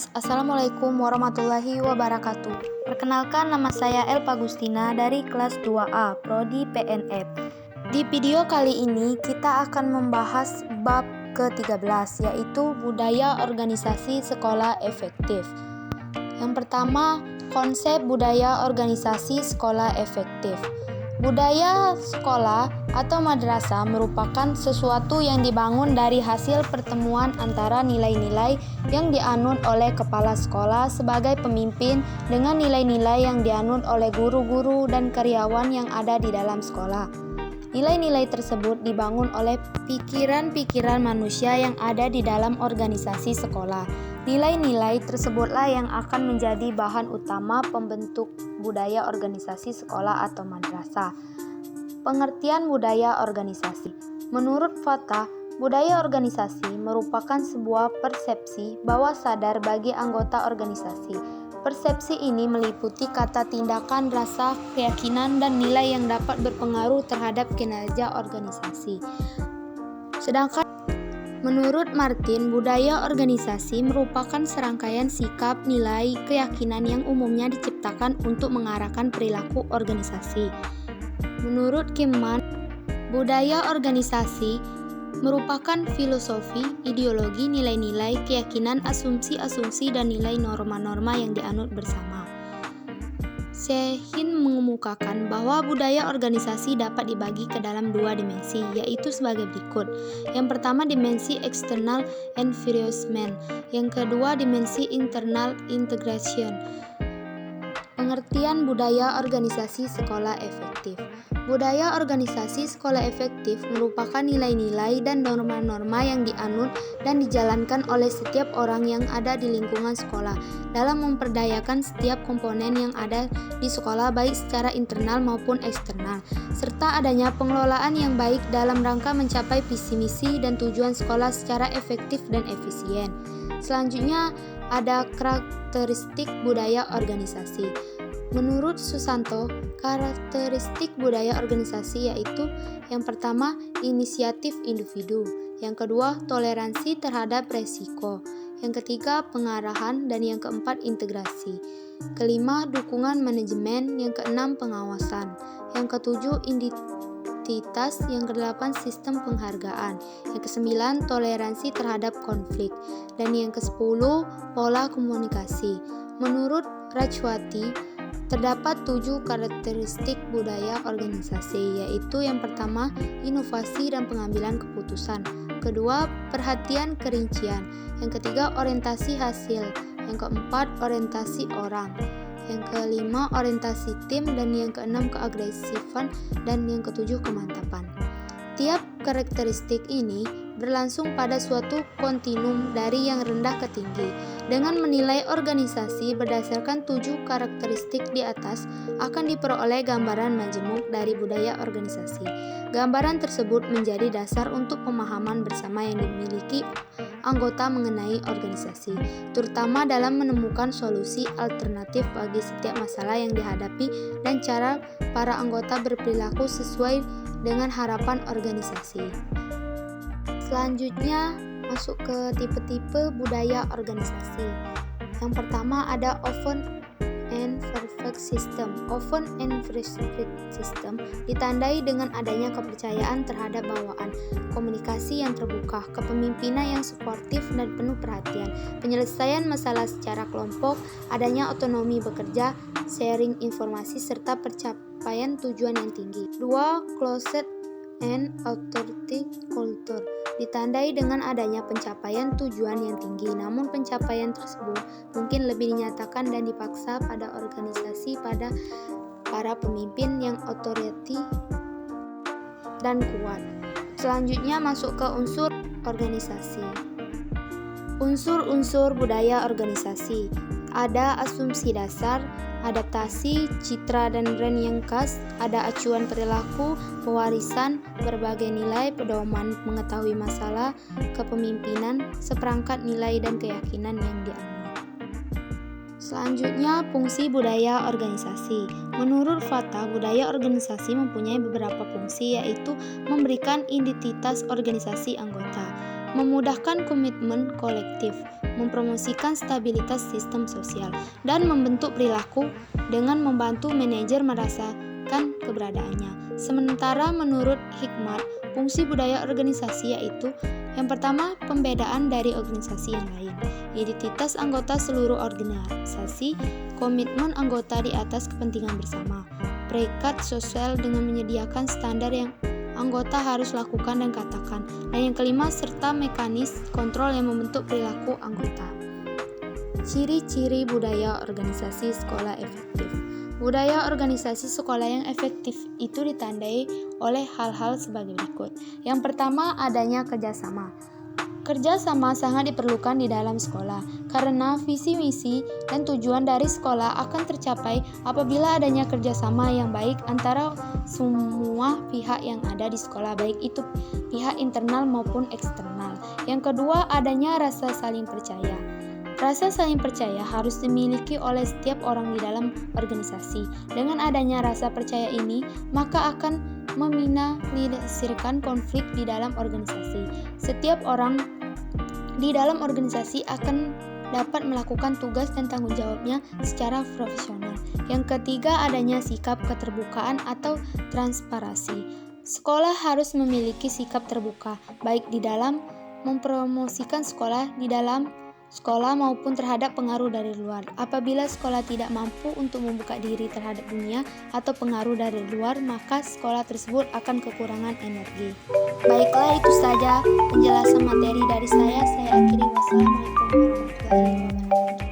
guys, Assalamualaikum warahmatullahi wabarakatuh. Perkenalkan, nama saya Elpa Gustina dari kelas 2A, Prodi PNF. Di video kali ini kita akan membahas bab ke-13, yaitu budaya organisasi sekolah efektif. Yang pertama, konsep budaya organisasi sekolah efektif. Budaya sekolah atau madrasah merupakan sesuatu yang dibangun dari hasil pertemuan antara nilai-nilai yang dianut oleh kepala sekolah sebagai pemimpin dengan nilai-nilai yang dianut oleh guru-guru dan karyawan yang ada di dalam sekolah. Nilai-nilai tersebut dibangun oleh pikiran-pikiran manusia yang ada di dalam organisasi sekolah. Nilai-nilai tersebutlah yang akan menjadi bahan utama pembentuk budaya organisasi sekolah atau madrasah. Pengertian budaya organisasi. Menurut Fatah, budaya organisasi merupakan sebuah persepsi bawah sadar bagi anggota organisasi. Persepsi ini meliputi kata tindakan, rasa, keyakinan, dan nilai yang dapat berpengaruh terhadap kinerja organisasi. Sedangkan menurut Martin, budaya organisasi merupakan serangkaian sikap, nilai, keyakinan yang umumnya diciptakan untuk mengarahkan perilaku organisasi. Menurut Kimman, budaya organisasi merupakan filosofi, ideologi, nilai-nilai, keyakinan, asumsi-asumsi, dan nilai norma-norma yang dianut bersama. Shehin mengemukakan bahwa budaya organisasi dapat dibagi ke dalam dua dimensi, yaitu sebagai berikut. Yang pertama, dimensi external environment. Yang kedua, dimensi internal integration. Pengertian budaya organisasi sekolah efektif. Budaya organisasi sekolah efektif merupakan nilai-nilai dan norma-norma yang dianut dan dijalankan oleh setiap orang yang ada di lingkungan sekolah dalam memperdayakan setiap komponen yang ada di sekolah baik secara internal maupun eksternal, serta adanya pengelolaan yang baik dalam rangka mencapai visi misi dan tujuan sekolah secara efektif dan efisien. Selanjutnya ada karakteristik budaya organisasi. Menurut Susanto, karakteristik budaya organisasi yaitu yang pertama, inisiatif individu, yang kedua, toleransi terhadap resiko, yang ketiga, pengarahan, dan yang keempat, integrasi. Kelima, dukungan manajemen, yang keenam, pengawasan, yang ketujuh, identitas, yang kedelapan, sistem penghargaan, yang kesembilan, toleransi terhadap konflik, dan yang kesepuluh, pola komunikasi. Menurut Rachwati, terdapat 7 karakteristik budaya organisasi, yaitu yang pertama, inovasi dan pengambilan keputusan. Kedua, perhatian kerincian. Yang ketiga, orientasi hasil. Yang keempat, orientasi orang. Yang kelima, orientasi tim. Dan yang keenam, keagresifan. Dan yang ketujuh, kemantapan. Tiap karakteristik ini berlangsung pada suatu kontinum dari yang rendah ke tinggi. Dengan menilai organisasi berdasarkan 7 karakteristik di atas, akan diperoleh gambaran majemuk dari budaya organisasi. Gambaran tersebut menjadi dasar untuk pemahaman bersama yang dimiliki anggota mengenai organisasi, terutama dalam menemukan solusi alternatif bagi setiap masalah yang dihadapi dan cara para anggota berperilaku sesuai dengan harapan organisasi. Selanjutnya masuk ke tipe-tipe budaya organisasi. Yang pertama ada open and perfect system. Open and perfect system ditandai dengan adanya kepercayaan terhadap bawaan, komunikasi yang terbuka, kepemimpinan yang suportif dan penuh perhatian, penyelesaian masalah secara kelompok, adanya otonomi bekerja, sharing informasi, serta pencapaian tujuan yang tinggi. 2. Closed and authority culture ditandai dengan adanya pencapaian tujuan yang tinggi, namun pencapaian tersebut mungkin lebih dinyatakan dan dipaksa pada organisasi pada para pemimpin yang otoriti dan kuat. Selanjutnya masuk ke unsur organisasi. Unsur-unsur budaya organisasi. Ada asumsi dasar, adaptasi, citra dan brand yang khas, ada acuan perilaku, pewarisan, berbagai nilai, pedoman mengetahui masalah, kepemimpinan, seperangkat nilai dan keyakinan yang dianut. Selanjutnya, fungsi budaya organisasi. Menurut Fatah, budaya organisasi mempunyai beberapa fungsi, yaitu memberikan identitas organisasi anggota, memudahkan komitmen kolektif, mempromosikan stabilitas sistem sosial, dan membentuk perilaku dengan membantu manajer merasakan keberadaannya. Sementara menurut Hikmat, fungsi budaya organisasi yaitu yang pertama, pembedaan dari organisasi yang lain, identitas anggota seluruh organisasi, komitmen anggota di atas kepentingan bersama, perekat sosial dengan menyediakan standar yang anggota harus lakukan dan katakan, dan yang kelima, serta mekanisme kontrol yang membentuk perilaku anggota. Ciri-ciri budaya organisasi sekolah efektif. Budaya organisasi sekolah yang efektif itu ditandai oleh hal-hal sebagai berikut. Yang pertama, adanya kerjasama. Kerjasama sangat diperlukan di dalam sekolah, karena visi misi dan tujuan dari sekolah akan tercapai apabila adanya kerjasama yang baik antara semua pihak yang ada di sekolah, baik itu pihak internal maupun eksternal. Yang kedua, adanya rasa saling percaya. Rasa saling percaya harus dimiliki oleh setiap orang di dalam organisasi. Dengan adanya rasa percaya ini, maka akan meminimalisirkan konflik di dalam organisasi. Setiap orang di dalam organisasi akan dapat melakukan tugas dan tanggung jawabnya secara profesional. Yang ketiga, adanya sikap keterbukaan atau transparansi. Sekolah harus memiliki sikap terbuka, baik di dalam mempromosikan sekolah di dalam sekolah maupun terhadap pengaruh dari luar. Apabila sekolah tidak mampu untuk membuka diri terhadap dunia atau pengaruh dari luar, maka sekolah tersebut akan kekurangan energi. Baiklah, itu saja penjelasan materi dari saya. Saya akhiri. Wassalamualaikum warahmatullahi wabarakatuh.